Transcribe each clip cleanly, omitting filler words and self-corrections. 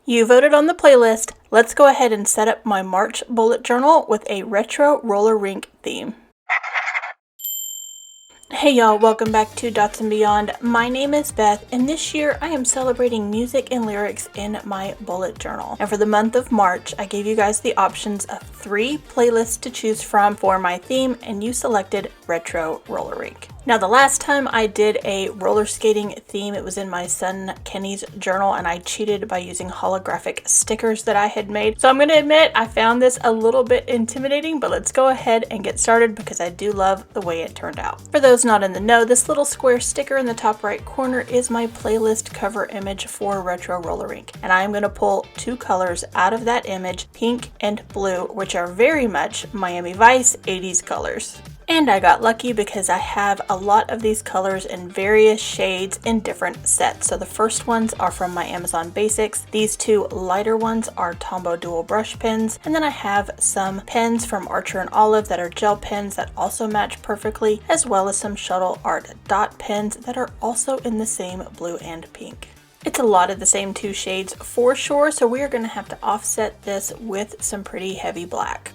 You voted on the playlist. Let's go ahead and set up my March bullet journal with a retro roller rink theme. Hey y'all, welcome back to Dots and Beyond. My name is Beth, and this year I am celebrating music and lyrics in my bullet journal. And for the month of March, I gave you guys the options of 3 playlists to choose from for my theme, and you selected Retro Roller Rink. Now, the last time I did a roller skating theme, it was in my son Kenny's journal, and I cheated by using holographic stickers that I had made. So I'm going to admit I found this a little bit intimidating, but let's go ahead and get started because I do love the way it turned out. For those not in the know, this little square sticker in the top right corner is my playlist cover image for Retro Roller Rink, and I am going to pull 2 colors out of that image, pink and blue, which are very much Miami Vice 80s colors. And I got lucky because I have a lot of these colors in various shades in different sets. So the first ones are from my Amazon Basics. These 2 lighter ones are Tombow Dual Brush pens. And then I have some pens from Archer and Olive that are gel pens that also match perfectly, as well as some Shuttle Art dot pens that are also in the same blue and pink. It's a lot of the same 2 shades for sure, so we are going to have to offset this with some pretty heavy black.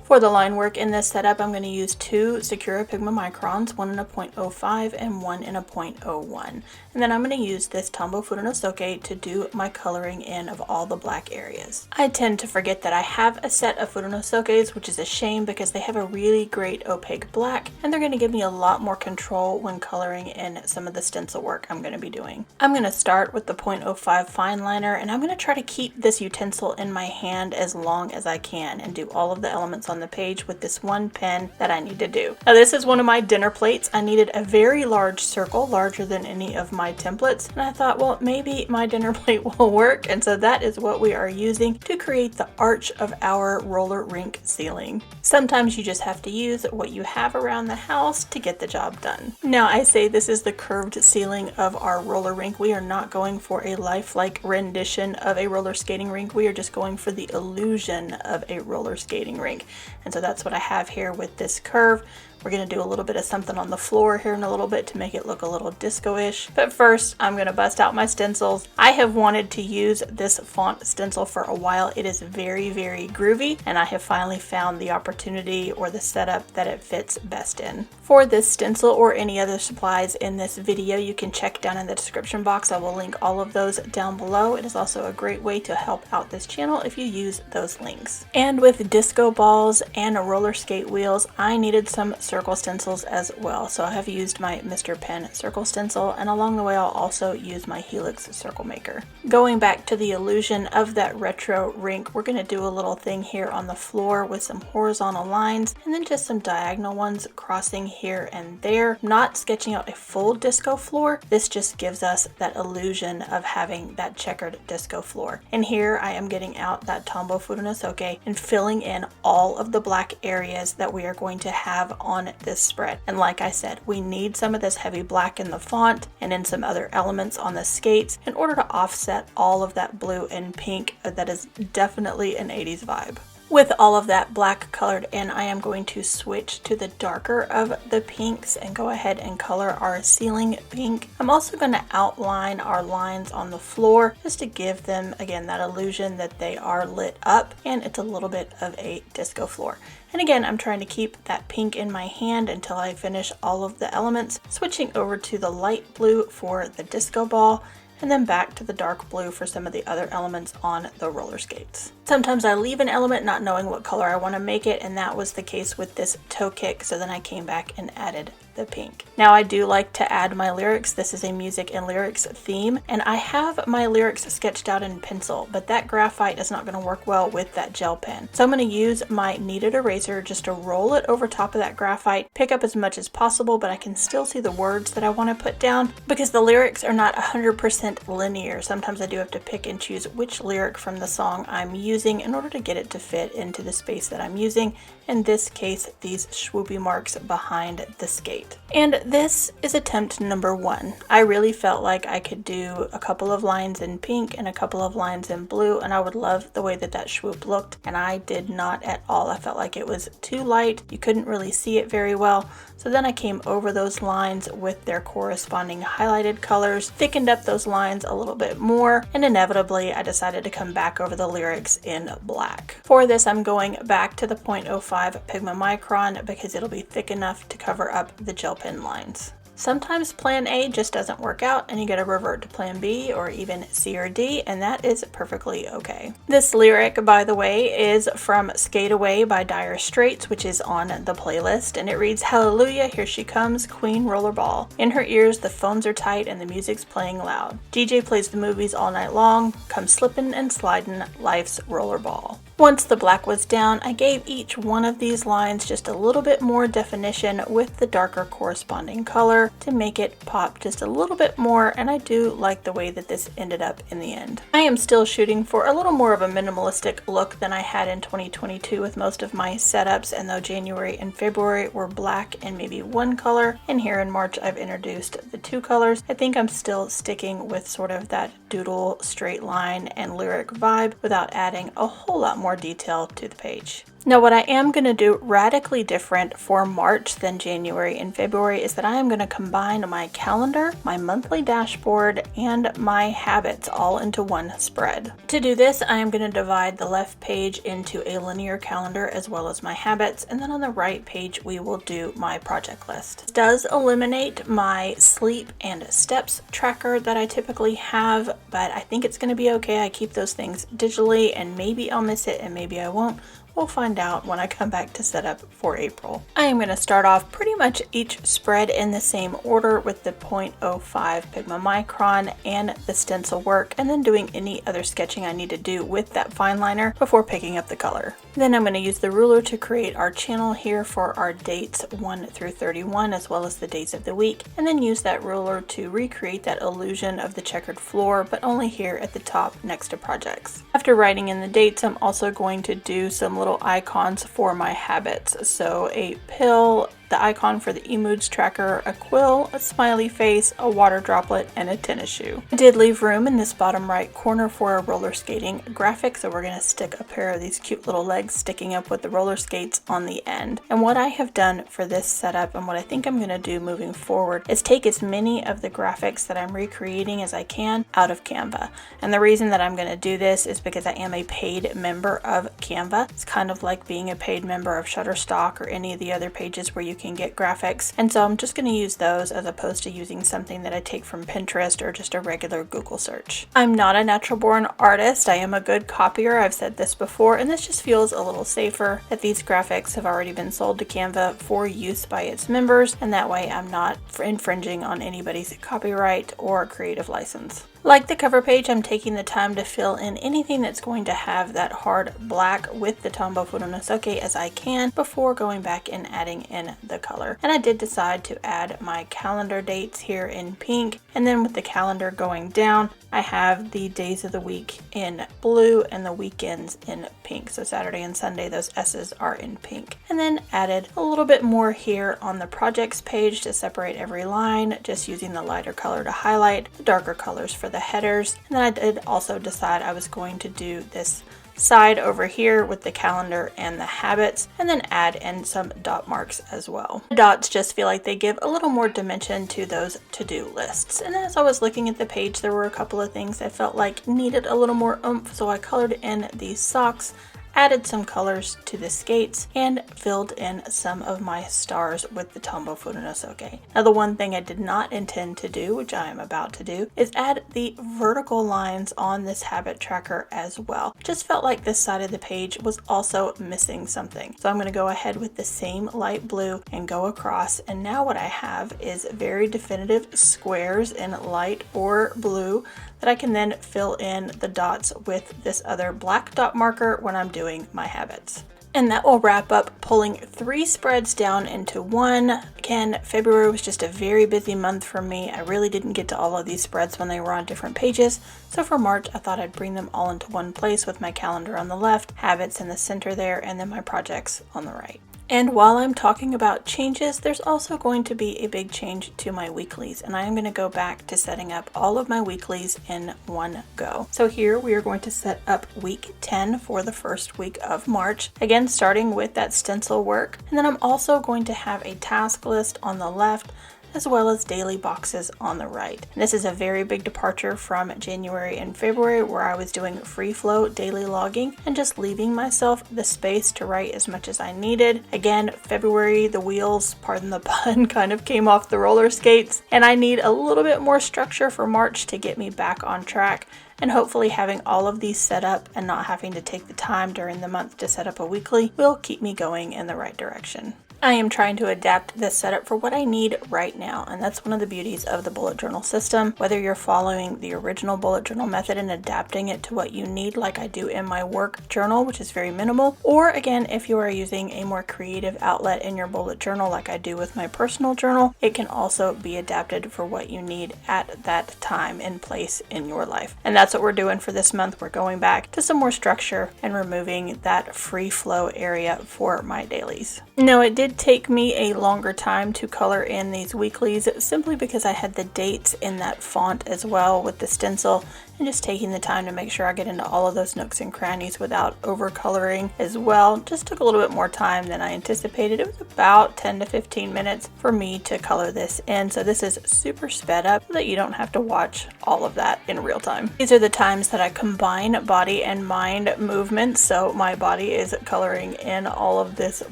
For the line work in this setup, I'm going to use 2 Sakura Pigma Microns, one in a 0.05 and one in a 0.01. And then I'm going to use this Tombow Furunosuke to do my coloring in of all the black areas. I tend to forget that I have a set of Furunosukes, which is a shame because they have a really great opaque black, and they're going to give me a lot more control when coloring in some of the stencil work I'm going to be doing. I'm going to start with the 0.05 fine liner, and I'm going to try to keep this utensil in my hand as long as I can and do all of the elements on the page with this one pen that I need to do. Now, this is one of my dinner plates. I needed a very large circle, larger than any of my templates, and I thought, well, maybe my dinner plate will work, and so that is what we are using to create the arch of our roller rink ceiling. Sometimes you just have to use what you have around the house to get the job done. Now, I say this is the curved ceiling of our roller rink. We are not going for a lifelike rendition of a roller skating rink. We are just going for the illusion of a roller skating rink. And so that's what I have here with this curve. We're going to do a little bit of something on the floor here in a little bit to make it look a little disco-ish. But first, I'm going to bust out my stencils. I have wanted to use this font stencil for a while. It is very, very groovy, and I have finally found the opportunity or the setup that it fits best in. For this stencil or any other supplies in this video, you can check down in the description box. I will link all of those down below. It is also a great way to help out this channel if you use those links. And with disco balls and roller skate wheels, I needed some circle stencils as well. So I have used my Mr. Pen circle stencil, and along the way I'll also use my Helix circle maker. Going back to the illusion of that retro rink, we're going to do a little thing here on the floor with some horizontal lines and then just some diagonal ones crossing here and there. Not sketching out a full disco floor. This just gives us that illusion of having that checkered disco floor. And here I am getting out that Tombow Furunosuke and filling in all of the black areas that we are going to have on this spread. And like I said, we need some of this heavy black in the font and in some other elements on the skates in order to offset all of that blue and pink that is definitely an 80s vibe. With all of that black colored in, I am going to switch to the darker of the pinks and go ahead and color our ceiling pink. I'm also going to outline our lines on the floor just to give them, again, that illusion that they are lit up and it's a little bit of a disco floor. And again, I'm trying to keep that pink in my hand until I finish all of the elements, switching over to the light blue for the disco ball, and then back to the dark blue for some of the other elements on the roller skates. Sometimes I leave an element not knowing what color I want to make it, and that was the case with this toe kick, so then I came back and added the pink. Now I do like to add my lyrics. This is a music and lyrics theme, and I have my lyrics sketched out in pencil, but that graphite is not going to work well with that gel pen. So I'm going to use my kneaded eraser just to roll it over top of that graphite, pick up as much as possible, but I can still see the words that I want to put down because the lyrics are not 100% linear. Sometimes I do have to pick and choose which lyric from the song I'm using in order to get it to fit into the space that I'm using. In this case, these swoopy marks behind the skate. it. And this is attempt number 1. I really felt like I could do a couple of lines in pink and a couple of lines in blue, and I would love the way that that swoop looked, and I did not at all. I felt like it was too light. You couldn't really see it very well. So then I came over those lines with their corresponding highlighted colors, thickened up those lines a little bit more, and inevitably I decided to come back over the lyrics in black. For this, I'm going back to the 0.05 Pigma Micron because it'll be thick enough to cover up the gel pen lines. Sometimes plan A just doesn't work out and you gotta revert to plan B or even C or D, and that is perfectly okay. This lyric, by the way, is from Skate Away by Dire Straits, which is on the playlist, and it reads, "Hallelujah, here she comes, Queen Rollerball. In her ears the phones are tight and the music's playing loud. DJ plays the movies all night long, come slippin' and slidin', life's rollerball." Once the black was down, I gave each one of these lines just a little bit more definition with the darker corresponding color to make it pop just a little bit more, and I do like the way that this ended up in the end. I am still shooting for a little more of a minimalistic look than I had in 2022 with most of my setups, and though January and February were black and maybe one color, and here in March I've introduced the 2 colors, I think I'm still sticking with sort of that doodle straight line and lyric vibe without adding a whole lot more detail to the page. Now what I am going to do radically different for March than January and February is that I am going to combine my calendar, my monthly dashboard, and my habits all into one spread. To do this, I am going to divide the left page into a linear calendar as well as my habits, and then on the right page we will do my project list. This does eliminate my sleep and steps tracker that I typically have, but I think it's going to be okay. I keep those things digitally, and maybe I'll miss it and maybe I won't. We'll find out when I come back to set up for April. I am going to start off pretty much each spread in the same order with the 0.05 Pigma Micron and the stencil work, and then doing any other sketching I need to do with that fine liner before picking up the color. Then I'm going to use the ruler to create our channel here for our dates 1 through 31 as well as the days of the week, and then use that ruler to recreate that illusion of the checkered floor, but only here at the top next to projects. After writing in the dates, I'm also going to do some little icons for my habits. So a pill, the icon for the eMoods tracker, a quill, a smiley face, a water droplet, and a tennis shoe. I did leave room in this bottom right corner for a roller skating graphic, so we're going to stick a pair of these cute little legs sticking up with the roller skates on the end. And what I have done for this setup, and what I think I'm going to do moving forward, is take as many of the graphics that I'm recreating as I can out of Canva. And the reason that I'm going to do this is because I am a paid member of Canva. It's kind of like being a paid member of Shutterstock or any of the other pages where you can get graphics, and so I'm just going to use those as opposed to using something that I take from Pinterest or just a regular Google search. I'm not a natural born artist. I am a good copier. I've said this before, and this just feels a little safer that these graphics have already been sold to Canva for use by its members, and that way I'm not infringing on anybody's copyright or creative license. Like the cover page, I'm taking the time to fill in anything that's going to have that hard black with the Tombow Furunosuke as I can before going back and adding in the color. And I did decide to add my calendar dates here in pink, and then with the calendar going down, I have the days of the week in blue and the weekends in pink. So Saturday and Sunday, those S's are in pink. And then added a little bit more here on the projects page to separate every line, just using the lighter color to highlight, the darker colors for the headers. And then I did also decide I was going to do this side over here with the calendar and the habits, and then add in some dot marks as well. The dots just feel like they give a little more dimension to those to-do lists. And as I was looking at the page, there were a couple of things I felt like needed a little more oomph, so I colored in these socks, added some colors to the skates, and filled in some of my stars with the Tombow Furunosuke. Now the one thing I did not intend to do, which I am about to do, is add the vertical lines on this habit tracker as well. Just felt like this side of the page was also missing something. So I'm going to go ahead with the same light blue and go across, and now what I have is very definitive squares in light or blue that I can then fill in the dots with this other black dot marker when I'm doing my habits. And that will wrap up pulling 3 spreads down into one. Again, February was just a very busy month for me. I really didn't get to all of these spreads when they were on different pages. So for March, I thought I'd bring them all into one place with my calendar on the left, habits in the center there, and then my projects on the right. And while I'm talking about changes, there's also going to be a big change to my weeklies, and I am going to go back to setting up all of my weeklies in one go. So here we are going to set up week 10 for the first week of March, again starting with that stencil work, and then I'm also going to have a task list on the left as well as daily boxes on the right. And this is a very big departure from January and February, where I was doing free flow daily logging and just leaving myself the space to write as much as I needed. Again, February, the wheels, pardon the pun, kind of came off the roller skates, and I need a little bit more structure for March to get me back on track. And hopefully having all of these set up and not having to take the time during the month to set up a weekly will keep me going in the right direction. I am trying to adapt this setup for what I need right now, and that's one of the beauties of the bullet journal system. Whether you're following the original bullet journal method and adapting it to what you need, like I do in my work journal, which is very minimal, or again, if you are using a more creative outlet in your bullet journal like I do with my personal journal, it can also be adapted for what you need at that time and place in your life. And that's what we're doing for this month. We're going back to some more structure and removing that free flow area for my dailies. Now, it did take me a longer time to color in these weeklies simply because I had the dates in that font as well with the stencil, and just taking the time to make sure I get into all of those nooks and crannies without over coloring as well just took a little bit more time than I anticipated. It was about 10 to 15 minutes for me to color this in, so this is super sped up so that you don't have to watch all of that in real time. These are the times that I combine body and mind movements, so my body is coloring in all of this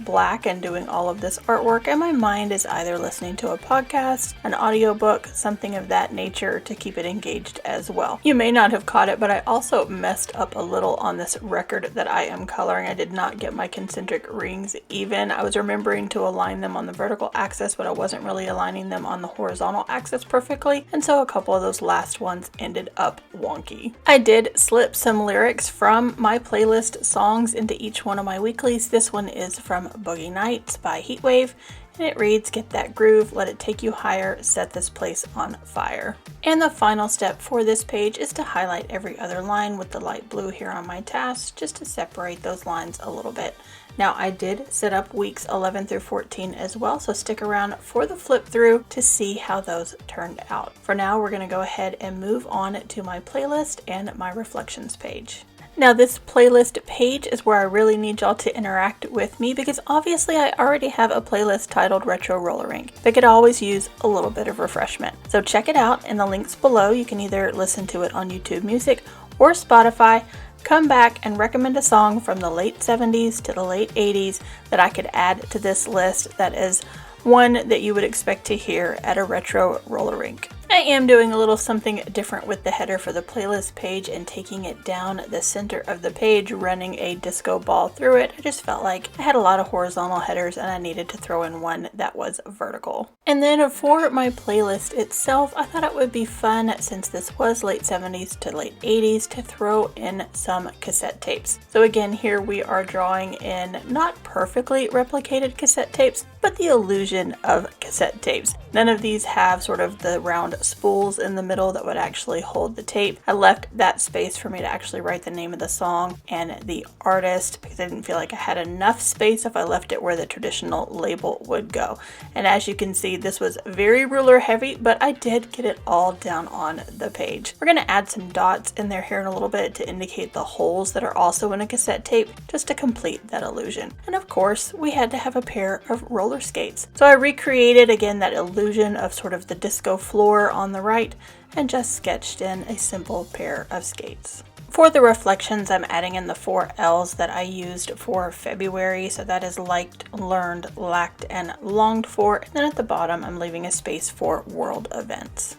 black and doing all of this artwork, and my mind is either listening to a podcast, an audiobook, something of that nature to keep it engaged as well. You may not have caught it, but I also messed up a little on this record that I am coloring. I did not get my concentric rings even. I was remembering to align them on the vertical axis, but I wasn't really aligning them on the horizontal axis perfectly, and so a couple of those last ones ended up wonky. I did slip some lyrics from my playlist songs into each one of my weeklies. This one is from Boogie Nights by Heatwave, and it reads, "Get that groove, let it take you higher, set this place on fire." And the final step for this page is to highlight every other line with the light blue here on my task, just to separate those lines a little bit. Now, I did set up weeks 11 through 14 as well, so stick around for the flip through to see how those turned out. For now, we're going to go ahead and move on to my playlist and my reflections page. Now, this playlist page is where I really need y'all to interact with me, because obviously I already have a playlist titled Retro Roller Rink. But I could always use a little bit of refreshment. So check it out in the links below. You can either listen to it on YouTube Music or Spotify. Come back and recommend a song from the late 70s to the late 80s that I could add to this list that is one that you would expect to hear at a retro roller rink. I am doing a little something different with the header for the playlist page and taking it down the center of the page, running a disco ball through it. I just felt like I had a lot of horizontal headers and I needed to throw in one that was vertical. And then for my playlist itself, I thought it would be fun, since this was late 70s to late 80s, to throw in some cassette tapes. So again, here we are drawing in not perfectly replicated cassette tapes, but the illusion of cassette tapes. None of these have sort of the round spools in the middle that would actually hold the tape. I left that space for me to actually write the name of the song and the artist, because I didn't feel like I had enough space if I left it where the traditional label would go. And as you can see, this was very ruler heavy, but I did get it all down on the page. We're going to add some dots in there here in a little bit to indicate the holes that are also in a cassette tape, just to complete that illusion. And of course, we had to have a pair of roller skates. So I recreated again that illusion of sort of the disco floor on the right and just sketched in a simple pair of skates. For the reflections, I'm adding in the 4 L's that I used for February. So that is liked, learned, lacked, and longed for. And then at the bottom, I'm leaving a space for world events.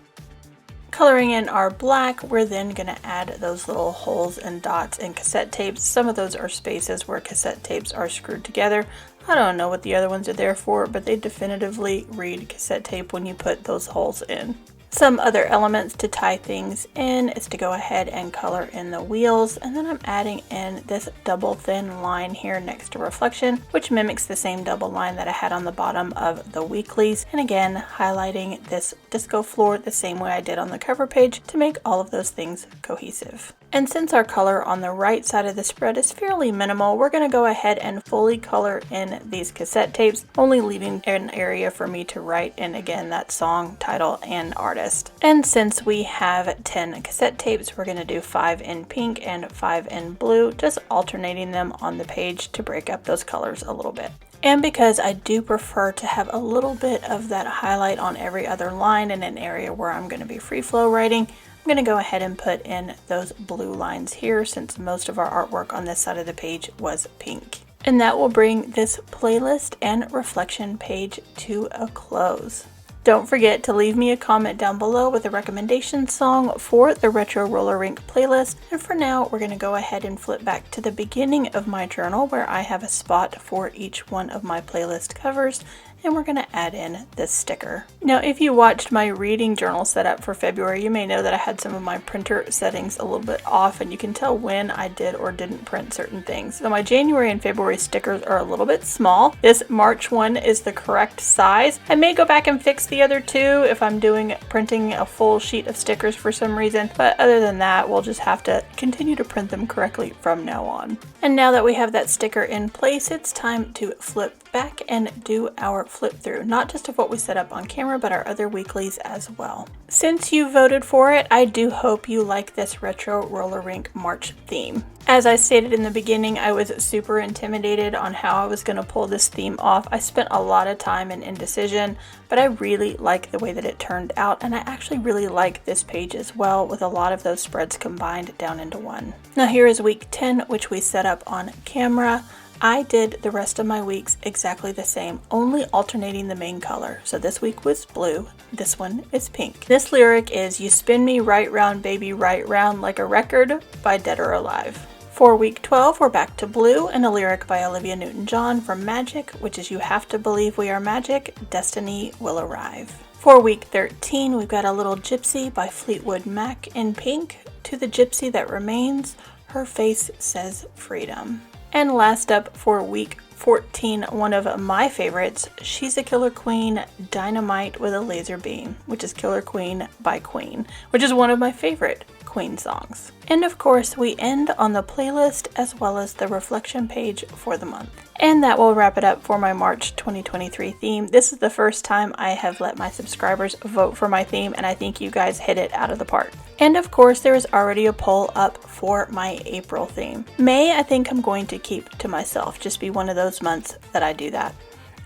Coloring in our black, we're then going to add those little holes and dots in cassette tapes. Some of those are spaces where cassette tapes are screwed together. I don't know what the other ones are there for, but they definitively read cassette tape when you put those holes in. Some other elements to tie things in is to go ahead and color in the wheels, and then I'm adding in this double thin line here next to reflection, which mimics the same double line that I had on the bottom of the weeklies, and again highlighting this disco floor the same way I did on the cover page to make all of those things cohesive. And since our color on the right side of the spread is fairly minimal, we're going to go ahead and fully color in these cassette tapes, only leaving an area for me to write in, again, that song title and artist. And since we have 10 cassette tapes, we're going to do 5 in pink and 5 in blue, just alternating them on the page to break up those colors a little bit. And because I do prefer to have a little bit of that highlight on every other line in an area where I'm going to be free flow writing, I'm going to go ahead and put in those blue lines here since most of our artwork on this side of the page was pink. And that will bring this playlist and reflection page to a close. Don't forget to leave me a comment down below with a recommendation song for the Retro Roller Rink playlist. And for now, we're going to go ahead and flip back to the beginning of my journal where I have a spot for each one of my playlist covers. And we're going to add in this sticker. Now, if you watched my reading journal setup for February, you may know that I had some of my printer settings a little bit off, and you can tell when I did or didn't print certain things. So my January and February stickers are a little bit small. This March one is the correct size. I may go back and fix the other two if I'm printing a full sheet of stickers for some reason, but other than that, we'll just have to continue to print them correctly from now on. And now that we have that sticker in place, it's time to flip back and do our flip through, not just of what we set up on camera, but our other weeklies as well. Since you voted for it, I do hope you like this Retro Roller Rink March theme. As I stated in the beginning, I was super intimidated on how I was going to pull this theme off. I spent a lot of time in indecision, but I really like the way that it turned out, and I actually really like this page as well, with a lot of those spreads combined down into one. Now here is week 10, which we set up on camera. I did the rest of my weeks exactly the same, only alternating the main color. So this week was blue, this one is pink. This lyric is "You spin me right round, baby, right round like a record" by Dead or Alive. For week 12, we're back to blue and a lyric by Olivia Newton-John from Magic, which is "You have to believe we are magic, destiny will arrive." For week 13, we've got a little gypsy by Fleetwood Mac in pink. "To the gypsy that remains, her face says freedom." And last up for week 14, one of my favorites, "She's a Killer Queen, Dynamite with a Laser Beam," which is Killer Queen by Queen, which is one of my favorite Queen songs. And of course, we end on the playlist as well as the reflection page for the month. And that will wrap it up for my March 2023 theme. This is the first time I have let my subscribers vote for my theme, and I think you guys hit it out of the park. And of course, there is already a poll up for my April theme. May, I think I'm going to keep to myself, just be one of those months that I do that.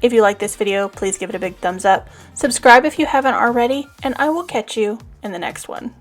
If you like this video, please give it a big thumbs up. Subscribe if you haven't already, and I will catch you in the next one.